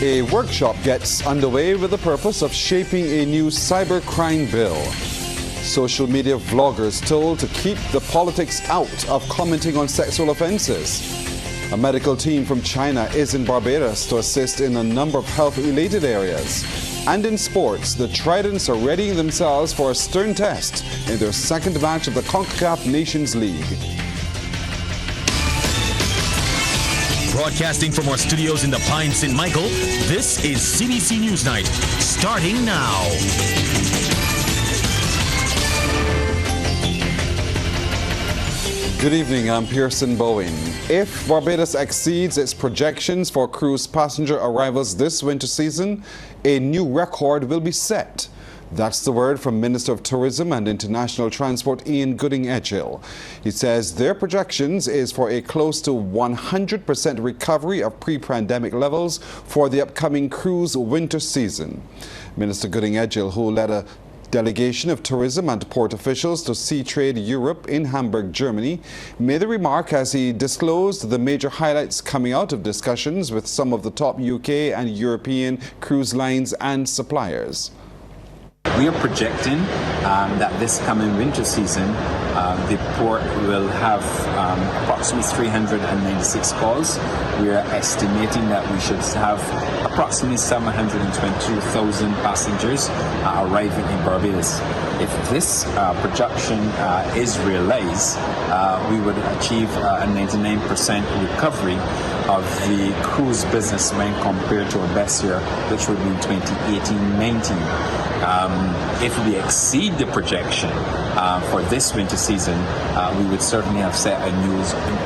A workshop gets underway with the purpose of shaping a new cybercrime bill. Social media vloggers told to keep the politics out of commenting on sexual offences. A medical team from China is in Barbados to assist in a number of health-related areas. And in sports, the Tridents are readying themselves for a stern test in their second match of the CONCACAF Nations League. Broadcasting from our studios in the Pine St. Michael, this is CBC NewsNight, starting now. Good evening, I'm Pearson Bowen. If Barbados exceeds its projections for cruise passenger arrivals this winter season, a new record will be set. That's the word from Minister of Tourism and International Transport Ian Gooding-Edgill. He says their projections is for a close to 100% recovery of pre-pandemic levels for the upcoming cruise winter season. Minister Gooding-Edgill, who led a delegation of tourism and port officials to Sea Trade Europe in Hamburg, Germany, made the remark as he disclosed the major highlights coming out of discussions with some of the top UK and European cruise lines and suppliers. We are projecting that this coming winter season, the port will have approximately 396 calls. We are estimating that we should have approximately 722,000 passengers arriving in Barbados. If this projection is realized, we would achieve a 99% recovery of the cruise business when compared to our best year, which would be 2018-19. If we exceed the projection for this winter season, we would certainly have set a new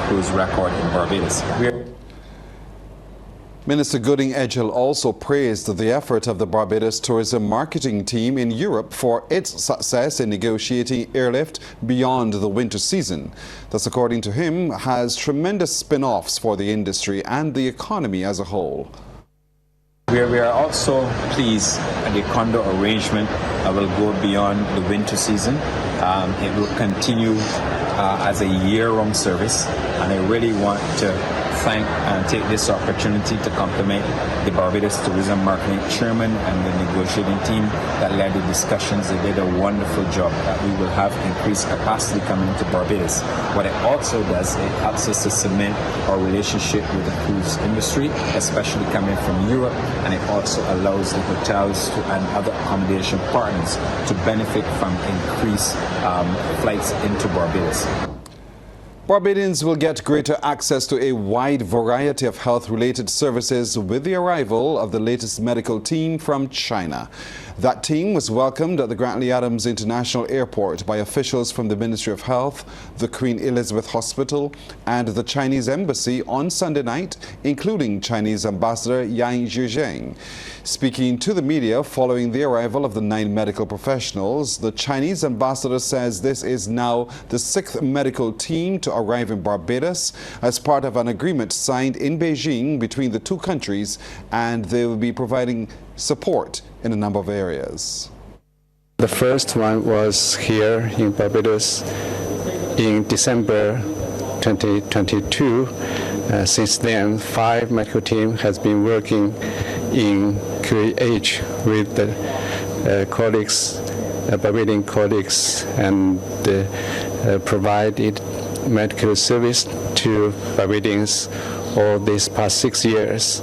cruise record in Barbados. Minister Gooding-Edgill also praised the effort of the Barbados tourism marketing team in Europe for its success in negotiating airlift beyond the winter season. This, according to him, has tremendous spin-offs for the industry and the economy as a whole. We are also pleased that the condo arrangement will go beyond the winter season. It will continue as a year-round service, and I really want to thank and take this opportunity to compliment the Barbados Tourism Marketing Chairman and the negotiating team that led the discussions. They did a wonderful job. That we will have increased capacity coming to Barbados. What it also does, it helps us to cement our relationship with the cruise industry, especially coming from Europe, and it also allows the hotels and other accommodation partners to benefit from increased flights into Barbados. Barbadians will get greater access to a wide variety of health-related services with the arrival of the latest medical team from China. That team was welcomed at the Grantley Adams International Airport by officials from the Ministry of Health, the Queen Elizabeth Hospital, and the Chinese Embassy on Sunday night, including Chinese Ambassador Yang Zhizheng. Speaking to the media following the arrival of the 9 medical professionals, the Chinese ambassador says this is now the 6th medical team to arrive in Barbados as part of an agreement signed in Beijing between the two countries, and they will be providing support in a number of areas. The first one was here in Barbados in December 2022. Since then, 5 medical teams has been working in QAH with the colleagues, Barbadian colleagues, and provided medical service to Barbadians all these past 6 years.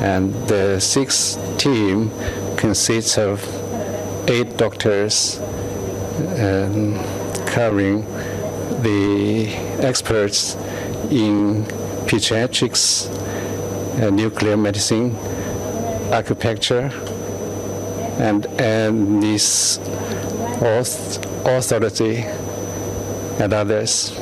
And the 6th team consists of 8 doctors covering the experts in pediatrics, nuclear medicine, acupuncture, and this authority and others.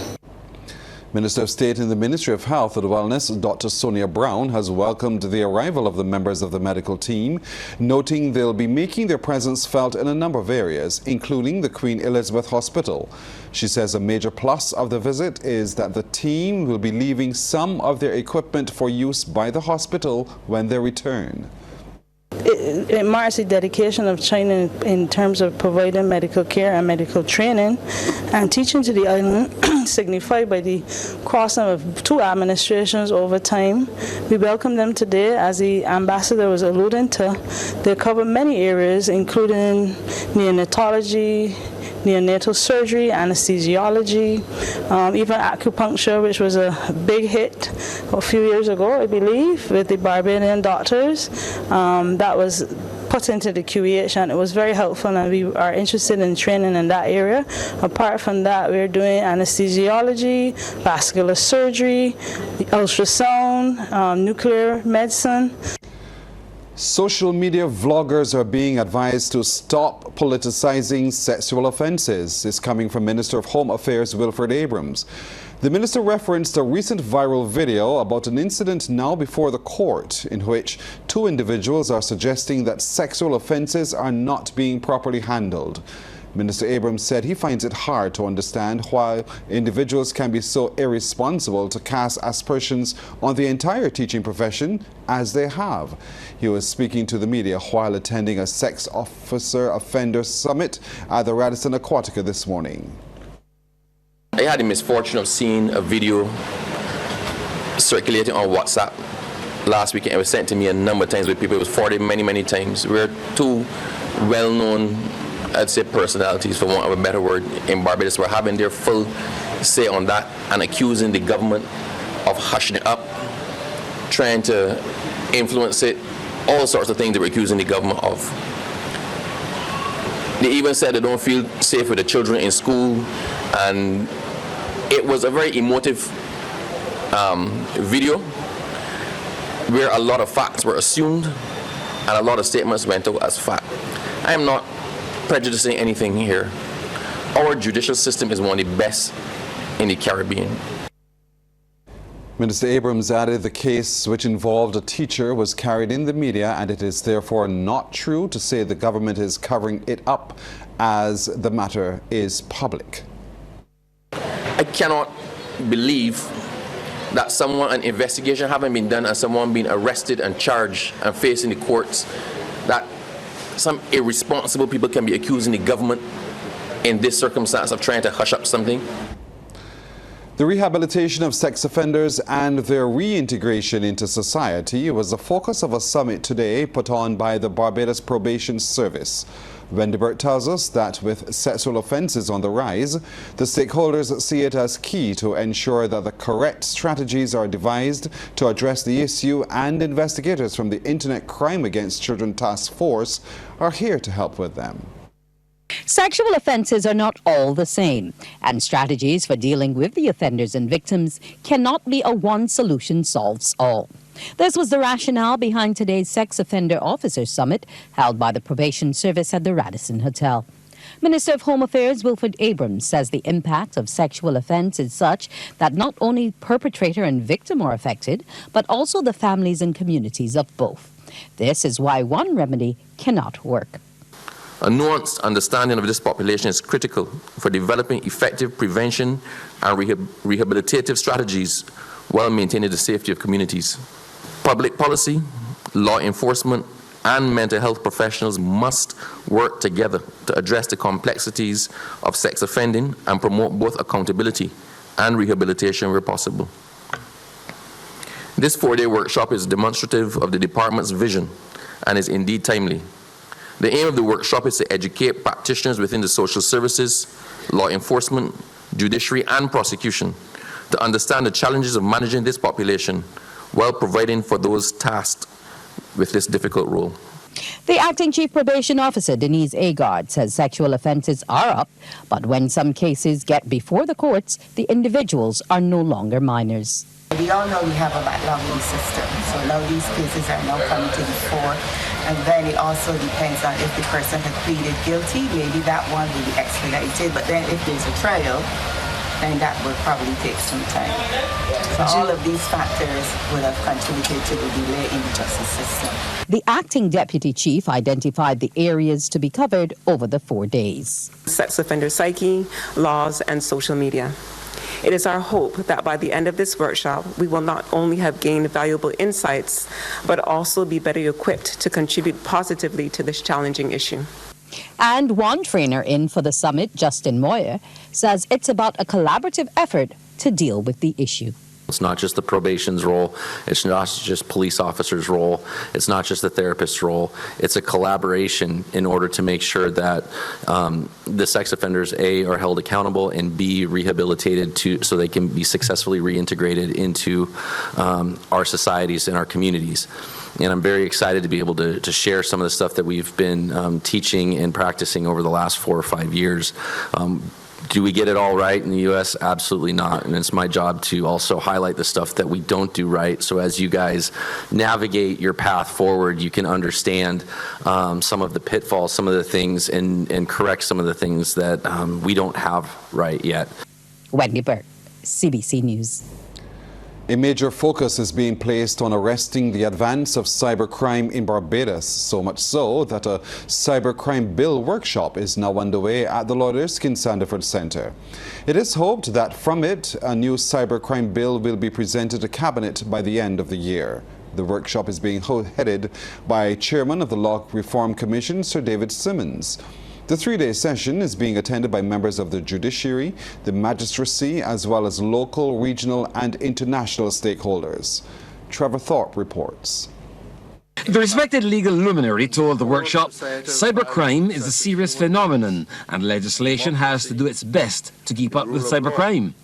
Minister of State in the Ministry of Health and Wellness, Dr. Sonia Brown, has welcomed the arrival of the members of the medical team, noting they'll be making their presence felt in a number of areas, including the Queen Elizabeth Hospital. She says a major plus of the visit is that the team will be leaving some of their equipment for use by the hospital when they return. It marks the dedication of China in terms of providing medical care and medical training and teaching to the island signified by the crossing of two administrations over time. We welcome them today, as the ambassador was alluding to. They cover many areas, including neonatology, neonatal surgery, anesthesiology, even acupuncture, which was a big hit a few years ago, I believe, with the Barbadian doctors. That was put into the QEH, and it was very helpful, and we are interested in training in that area. Apart from that, we're doing anesthesiology, vascular surgery, ultrasound, nuclear medicine. Social media vloggers are being advised to stop politicizing sexual offences. This is coming from Minister of Home Affairs Wilfred Abrams. The minister referenced a recent viral video about an incident now before the court in which two individuals are suggesting that sexual offences are not being properly handled. Minister Abrams said he finds it hard to understand why individuals can be so irresponsible to cast aspersions on the entire teaching profession as they have. He was speaking to the media while attending a sex officer offender summit at the Radisson Aquatica this morning. I had the misfortune of seeing a video circulating on WhatsApp last weekend. It was sent to me a number of times with people. It was forwarded many times. We're two well-known, I'd say, personalities, for want of a better word, in Barbados. We're having their full say on that and accusing the government of hushing it up, trying to influence it, all sorts of things they were accusing the government of. They even said they don't feel safe with the children in school, and it was a very emotive video where a lot of facts were assumed and a lot of statements went out as fact. I am not prejudicing anything here. Our judicial system is one of the best in the Caribbean. Minister Abrams added the case, which involved a teacher, was carried in the media, and it is therefore not true to say the government is covering it up, as the matter is public. I cannot believe that an investigation having been done and someone being arrested and charged and facing the courts, that some irresponsible people can be accusing the government in this circumstance of trying to hush up something. The rehabilitation of sex offenders and their reintegration into society was the focus of a summit today put on by the Barbados Probation Service. Wendibert tells us that with sexual offences on the rise, the stakeholders see it as key to ensure that the correct strategies are devised to address the issue, and investigators from the Internet Crime Against Children Task Force are here to help with them. Sexual offences are not all the same, and strategies for dealing with the offenders and victims cannot be a one solution solves all. This was the rationale behind today's Sex Offender Officers Summit held by the Probation Service at the Radisson Hotel. Minister of Home Affairs Wilfred Abrams says the impact of sexual offence is such that not only perpetrator and victim are affected, but also the families and communities of both. This is why one remedy cannot work. A nuanced understanding of this population is critical for developing effective prevention and rehabilitative strategies while maintaining the safety of communities. Public policy, law enforcement, and mental health professionals must work together to address the complexities of sex offending and promote both accountability and rehabilitation where possible. This 4-day workshop is demonstrative of the department's vision and is indeed timely. The aim of the workshop is to educate practitioners within the social services, law enforcement, judiciary, and prosecution to understand the challenges of managing this population while providing for those tasked with this difficult role. The Acting Chief Probation Officer, Denise Agard, says sexual offences are up, but when some cases get before the courts, the individuals are no longer minors. We all know we have a backlogging system, so now these cases are now coming to the fore, and then it also depends on if the person had pleaded guilty, maybe that one will be expedited, but then if there's a trial, then that will probably take some time. So all of these factors would have contributed to the delay in the justice system. The acting deputy chief identified the areas to be covered over the 4 days. Sex offender psyche, laws, and social media. It is our hope that by the end of this workshop, we will not only have gained valuable insights, but also be better equipped to contribute positively to this challenging issue. And one trainer in for the summit, Justin Moyer, says it's about a collaborative effort to deal with the issue. It's not just the probation's role. It's not just police officers' role. It's not just the therapist's role. It's a collaboration in order to make sure that the sex offenders, A, are held accountable, and B, rehabilitated so they can be successfully reintegrated into our societies and our communities. And I'm very excited to be able to share some of the stuff that we've been teaching and practicing over the last 4 or 5 years. Do we get it all right in the U.S.? Absolutely not. And it's my job to also highlight the stuff that we don't do right. So as you guys navigate your path forward, you can understand some of the pitfalls, some of the things, and correct some of the things that we don't have right yet. Wendy Burke, CBC News. A major focus is being placed on arresting the advance of cybercrime in Barbados, so much so that a cybercrime bill workshop is now underway at the Lord Erskine Sandiford Centre. It is hoped that from it, a new cybercrime bill will be presented to Cabinet by the end of the year. The workshop is being headed by Chairman of the Law Reform Commission, Sir David Simmons. The 3-day session is being attended by members of the judiciary, the magistracy, as well as local, regional and international stakeholders. Trevor Thorpe reports. The respected legal luminary told the workshop, cybercrime is a serious phenomenon and legislation has to do its best to keep up with cybercrime.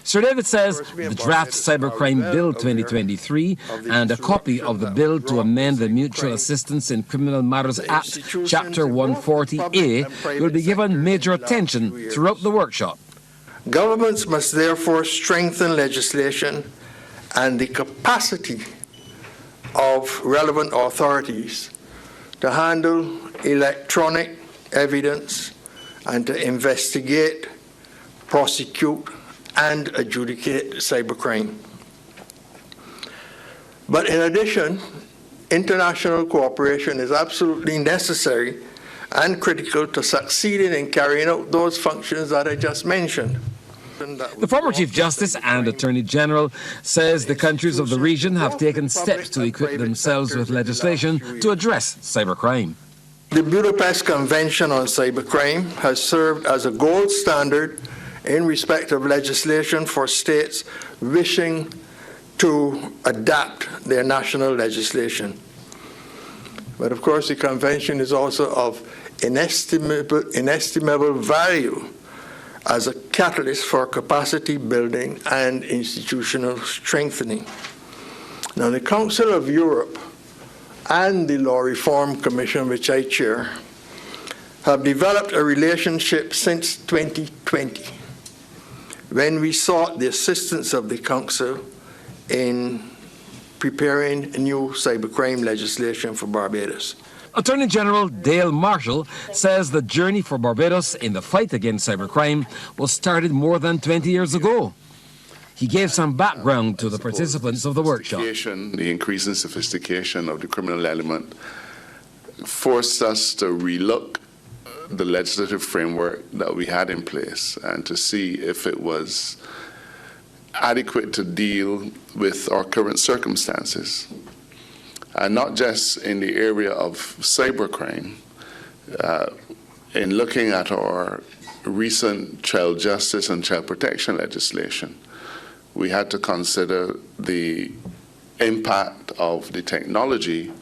Sir David says the draft Cybercrime Bill 2023 and a copy of the bill to amend the Mutual Assistance in Criminal Matters Act, Chapter 140A, will be given major attention throughout the workshop. Governments must therefore strengthen legislation and the capacity of relevant authorities to handle electronic evidence and to investigate, prosecute, and adjudicate cybercrime. But in addition, international cooperation is absolutely necessary and critical to succeeding in carrying out those functions that I just mentioned. The former Chief Justice and Attorney General says the countries of the region have taken steps to equip themselves with legislation to address cybercrime. The Budapest Convention on Cybercrime has served as a gold standard in respect of legislation for states wishing to adapt their national legislation. But of course, the convention is also of inestimable value as a catalyst for capacity building and institutional strengthening. Now, the Council of Europe and the Law Reform Commission, which I chair, have developed a relationship since 2020, when we sought the assistance of the Council in preparing new cybercrime legislation for Barbados. Attorney General Dale Marshall says the journey for Barbados in the fight against cybercrime was started more than 20 years ago. He gave some background to the participants of the workshop. The increasing sophistication of the criminal element forced us to relook the legislative framework that we had in place and to see if it was adequate to deal with our current circumstances. And not just in the area of cybercrime. In looking at our recent child justice and child protection legislation, we had to consider the impact of the technology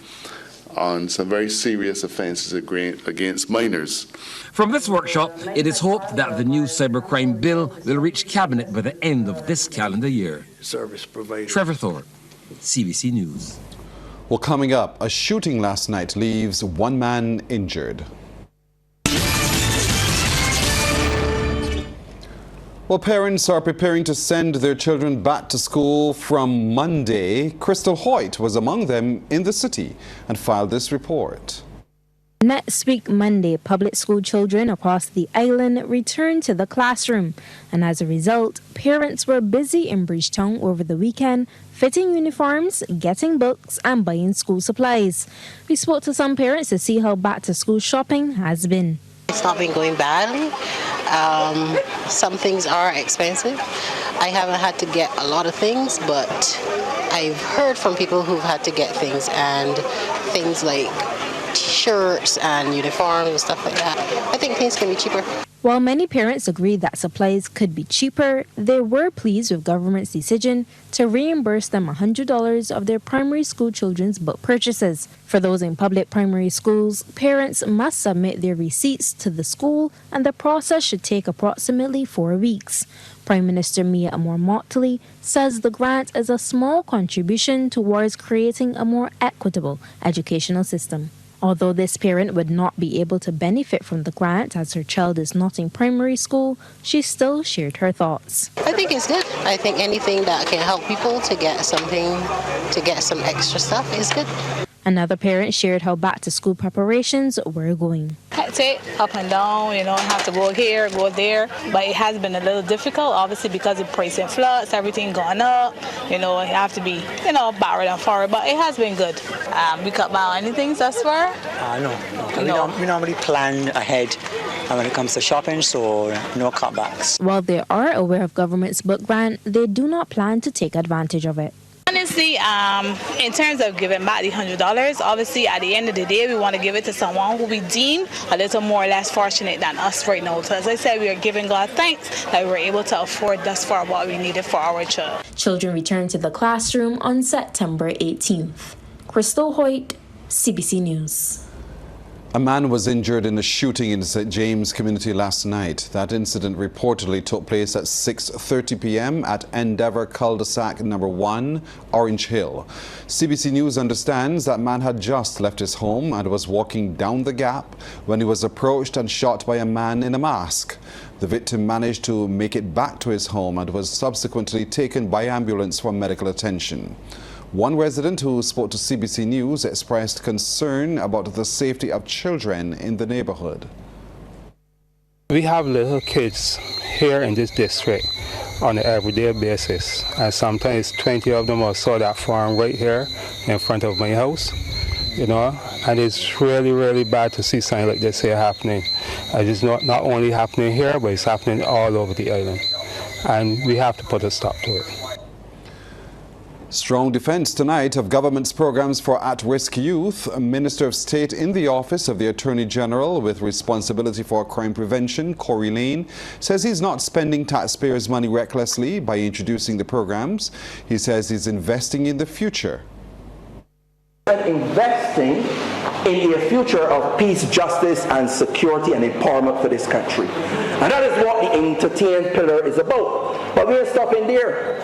on some very serious offences against minors. From this workshop, it is hoped that the new cybercrime bill will reach Cabinet by the end of this calendar year. Trevor Thorpe, CBC News. Well, coming up, a shooting last night leaves one man injured. Well, parents are preparing to send their children back to school from Monday. Crystal Hoyt was among them in the city and filed this report. Next week, Monday, public school children across the island returned to the classroom. And as a result, parents were busy in Bridgetown over the weekend, fitting uniforms, getting books, and buying school supplies. We spoke to some parents to see how back-to-school shopping has been. It's not been going badly. Some things are expensive. I haven't had to get a lot of things, but I've heard from people who've had to get things, and things like shirts and uniforms and stuff like that. I think things can be cheaper. While many parents agreed that supplies could be cheaper, they were pleased with government's decision to reimburse them $100 of their primary school children's book purchases. For those in public primary schools, parents must submit their receipts to the school, and the process should take approximately 4 weeks. Prime Minister Mia Amor-Motley says the grant is a small contribution towards creating a more equitable educational system. Although this parent would not be able to benefit from the grant as her child is not in primary school, she still shared her thoughts. I think it's good. I think anything that can help people to get something, to get some extra stuff is good. Another parent shared how back-to-school preparations were going. Hectic, up and down, have to go here, go there, but it has been a little difficult, obviously, because of price and floods, everything going up, you have to be, backward and forward, but it has been good. We cut back anything thus far? No. We normally plan ahead when it comes to shopping, so no cutbacks. While they are aware of government's book grant, they do not plan to take advantage of it. Honestly, in terms of giving back the $100, obviously at the end of the day, we want to give it to someone who we deem a little more or less fortunate than us right now. So as I said, we are giving God thanks that we were able to afford thus far what we needed for our child. Children returned to the classroom on September 18th. Crystal Hoyt, CBC News. A man was injured in a shooting in the St. James community last night. That incident reportedly took place at 6:30 p.m. at Endeavour Cul-de-sac number 1, Orange Hill. CBC News understands that man had just left his home and was walking down the gap when he was approached and shot by a man in a mask. The victim managed to make it back to his home and was subsequently taken by ambulance for medical attention. One resident who spoke to CBC News expressed concern about the safety of children in the neighborhood. We have little kids here in this district on an everyday basis, and sometimes 20 of them are saw that farm right here in front of my house, and it's really, really bad to see something like this here happening. And it's not only happening here, but it's happening all over the island, and we have to put a stop to it. Strong defense tonight of government's programs for at-risk youth. A Minister of State in the Office of the Attorney General with responsibility for crime prevention, Corey Lane, says he's not spending taxpayers' money recklessly by introducing the programs. He says he's investing in the future. Investing in a future of peace, justice and security and empowerment for this country. And that is what the entertained pillar is about. But we're stopping there.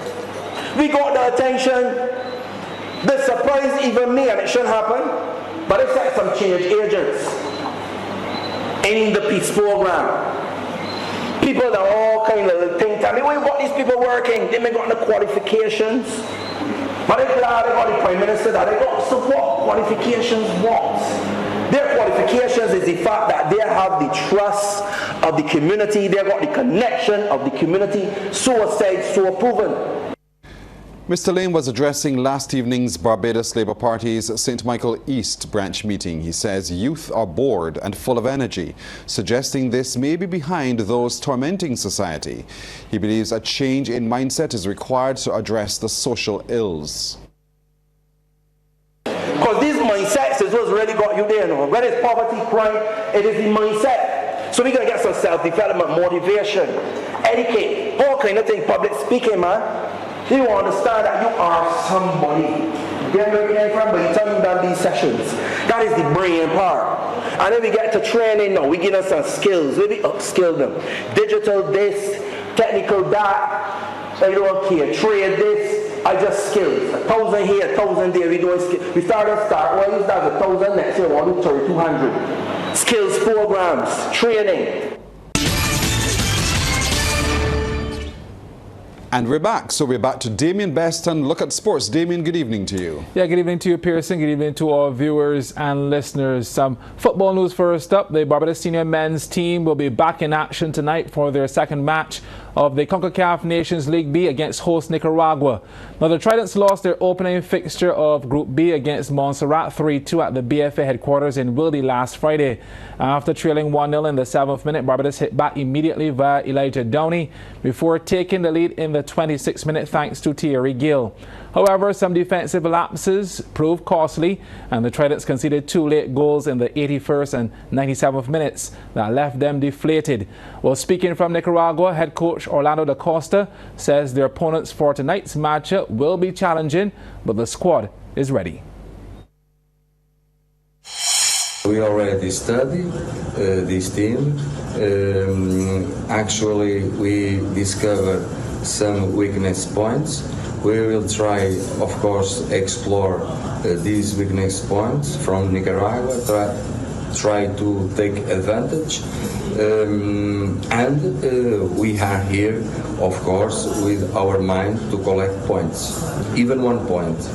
We got the attention, the surprise even me, and it shouldn't happen, but it's like some change agents in the peace program. People that all kind of think, tell me, where got these people working? They may got the qualifications. But I'm glad they got the Prime Minister that they got support qualifications what? Their qualifications is the fact that they have the trust of the community, they got the connection of the community, so said, so proven. Mr. Lane was addressing last evening's Barbados Labour Party's St. Michael East branch meeting. He says youth are bored and full of energy, suggesting this may be behind those tormenting society. He believes a change in mindset is required to address the social ills. Because these mindsets is what's really got you there. Whether it's poverty, crime, it is the mindset. So we're going to get some self-development, motivation, educate, all kind of thing, public speaking, man. You understand that you are somebody. Get where we came from, but you tell me about these sessions. That is the brain part. And then we get to training now. We give them some skills. We upskill them. Digital this, technical that. I don't care. Trade this. I just skills. 1,000 here, 1,000 there. We doing skills. We started well, you start 1,000 next year. We want to 3,200. Skills programs, training. And we're back. So we're back to Damien Best and Look at Sports. Damien, good evening to you. Yeah, good evening to you, Pearson. Good evening to all viewers and listeners. Some football news first up. The Barbados senior men's team will be back in action tonight for their second match of the CONCACAF Nations League B against host Nicaragua. Now, the Tridents lost their opening fixture of Group B against Montserrat 3-2 at the BFA headquarters in Wilde last Friday. After trailing 1-0 in the 7th minute, Barbados hit back immediately via Elijah Downey before taking the lead in the 26th minute thanks to Thierry Gill. However, some defensive lapses proved costly, and the Tridents conceded 2 late goals in the 81st and 97th minutes that left them deflated. Well, speaking from Nicaragua, head coach Orlando da Costa says their opponents for tonight's matchup will be challenging, but the squad is ready. We already studied this team. Actually, we discovered some weakness points. We will try, of course, explore these weakness points from Nicaragua, try to take advantage. And we are here, of course, with our mind to collect points, even 1 point.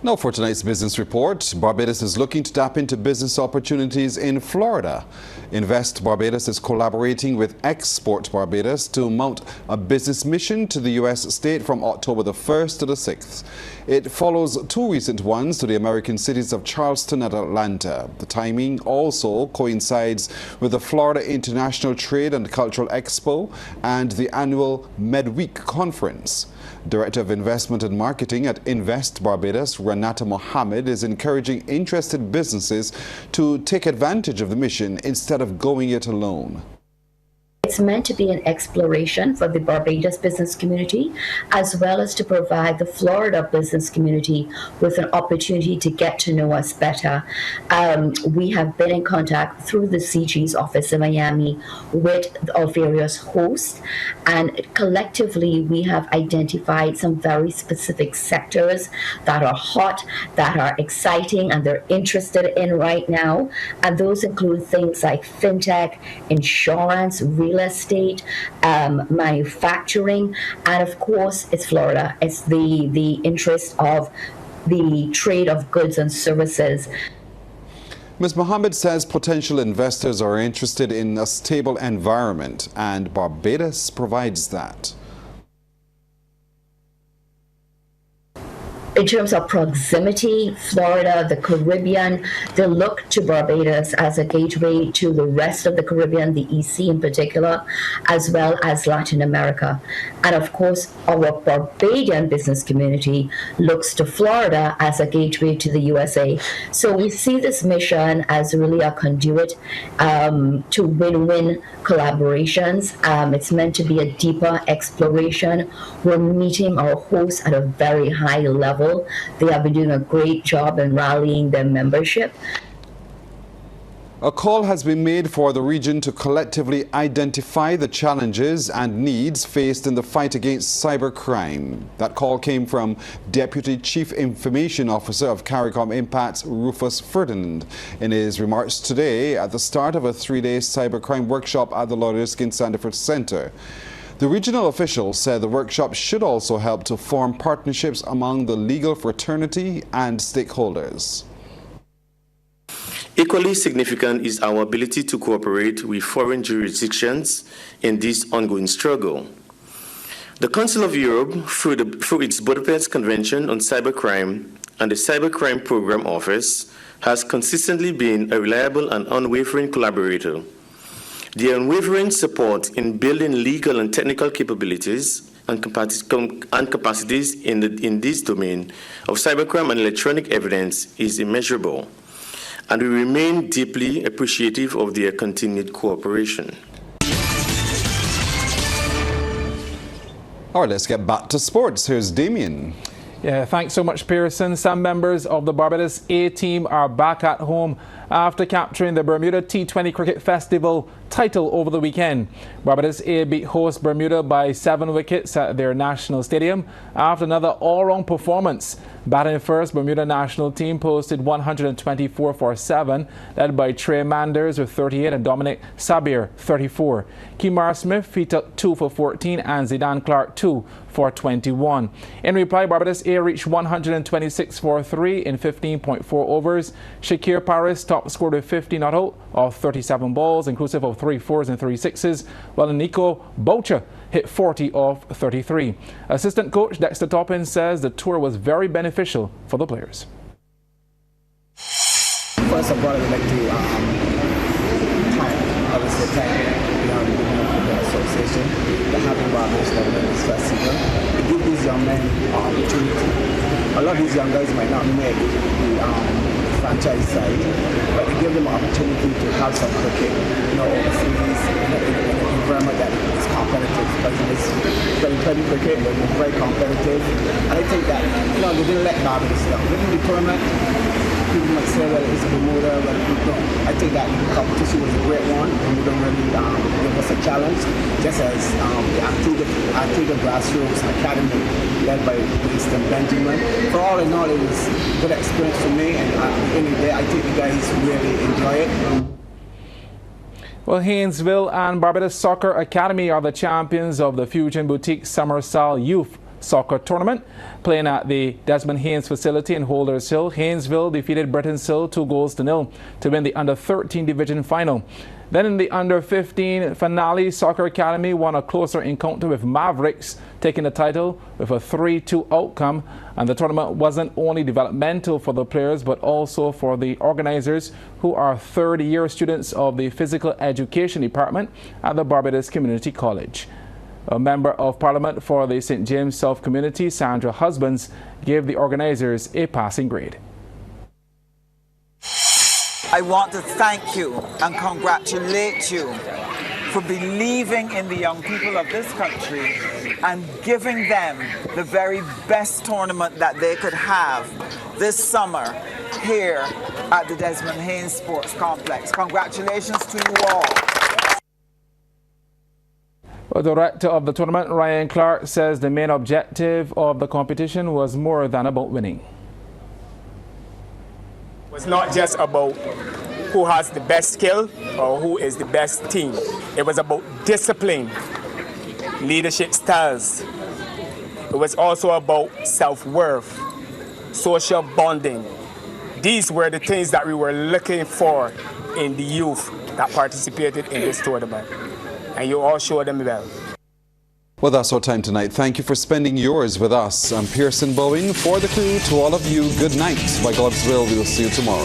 Now for tonight's business report, Barbados is looking to tap into business opportunities in Florida. Invest Barbados is collaborating with Export Barbados to mount a business mission to the U.S. state from October the 1st to the 6th. It follows 2 recent ones to the American cities of Charleston and Atlanta. The timing also coincides with the Florida International Trade and Cultural Expo and the annual MedWeek conference. Director of Investment and Marketing at Invest Barbados, Renata Mohammed, is encouraging interested businesses to take advantage of the mission instead of going it alone. It's meant to be an exploration for the Barbados business community, as well as to provide the Florida business community with an opportunity to get to know us better. We have been in contact through the CG's office in Miami with our various hosts, and collectively we have identified some very specific sectors that are hot, that are exciting, and they're interested in right now. And those include things like fintech, insurance, real estate, manufacturing, and of course it's Florida. It's the interest of the trade of goods and services. Ms. Mohammed says potential investors are interested in a stable environment, and Barbados provides that. In terms of proximity, Florida, the Caribbean, they look to Barbados as a gateway to the rest of the Caribbean, the EC in particular, as well as Latin America. And of course, our Barbadian business community looks to Florida as a gateway to the USA. So we see this mission as really a conduit to win-win collaborations. It's meant to be a deeper exploration. We're meeting our hosts at a very high level. They have been doing a great job in rallying their membership. A call has been made for the region to collectively identify the challenges and needs faced in the fight against cybercrime. That call came from Deputy Chief Information Officer of CARICOM Impacts, Rufus Ferdinand, in his remarks today at the start of a 3-day cybercrime workshop at the Lord Erskine Sandiford Center. The regional official said the workshop should also help to form partnerships among the legal fraternity and stakeholders. Equally significant is our ability to cooperate with foreign jurisdictions in this ongoing struggle. The Council of Europe, through its Budapest Convention on Cybercrime and the Cybercrime Program Office, has consistently been a reliable and unwavering collaborator. The unwavering support in building legal and technical capabilities and capacities in this domain of cybercrime and electronic evidence is immeasurable, and we remain deeply appreciative of their continued cooperation. All right, let's get back to sports. Here's Damien. Yeah, thanks so much, Pearson. Some members of the Barbados A team are back at home after capturing the Bermuda T20 Cricket Festival title over the weekend. Barbados A beat host Bermuda by 7 wickets at their national stadium after another all-round performance. Batting first, Bermuda national team posted 124 for 7, led by Trey Manders with 38 and Dominic Sabir 34. Kemar Smith, he took 2 for 14 and Zidane Clark 2 for 21. In reply, Barbados A reached 126 for 3 in 15.4 overs. Shakir Paris top scored with 50 not out of 37 balls, inclusive of 3 4s and 3 6s, while Nico Boucher hit 40 off 33. Assistant coach Dexter Toppin says the tour was very beneficial for the players. First of all, I would like to thank the Association tradition to have in Barbados level in this festival. It gives these young men an opportunity. A lot of these young guys might not make the franchise side, but they give them an opportunity to have some cricket, overseas, in an environment that is competitive. Because it's very cricket, it's very competitive. And I think that, they didn't let Barbados down. Within the tournament, people might say, well, it's Bermuda, but I think that the competition was a great one, and we don't really give us a challenge, just as the Antigua Grassroots Academy, led by Winston Benjamin. For all in all, it was a good experience for me, and at the end of the day, I think you guys really enjoy it. Well, Haynesville and Barbados Soccer Academy are the champions of the Fusion Boutique Summer Style Youth Soccer Tournament. Playing at the Desmond Haynes facility in Holders Hill, Haynesville defeated Brittonsill 2-0 to win the Under-13 division final. Then in the Under-15 finale, Soccer Academy won a closer encounter with Mavericks, taking the title with a 3-2 outcome. And the tournament wasn't only developmental for the players, but also for the organizers, who are third-year students of the Physical Education Department at the Barbados Community College. A member of Parliament for the St. James South Community, Sandra Husbands, gave the organizers a passing grade. I want to thank you and congratulate you for believing in the young people of this country and giving them the very best tournament that they could have this summer here at the Desmond Haynes Sports Complex. Congratulations to you all. The director of the tournament, Ryan Clark, says the main objective of the competition was more than about winning. It's not just about who has the best skill or who is the best team. It was about discipline, leadership styles. It was also about self-worth, social bonding. These were the things that we were looking for in the youth that participated in this tournament. And you all showed them well. Well, that's our time tonight. Thank you for spending yours with us. I'm Pearson Bowen. For the crew, to all of you, good night. By God's will, we'll see you tomorrow.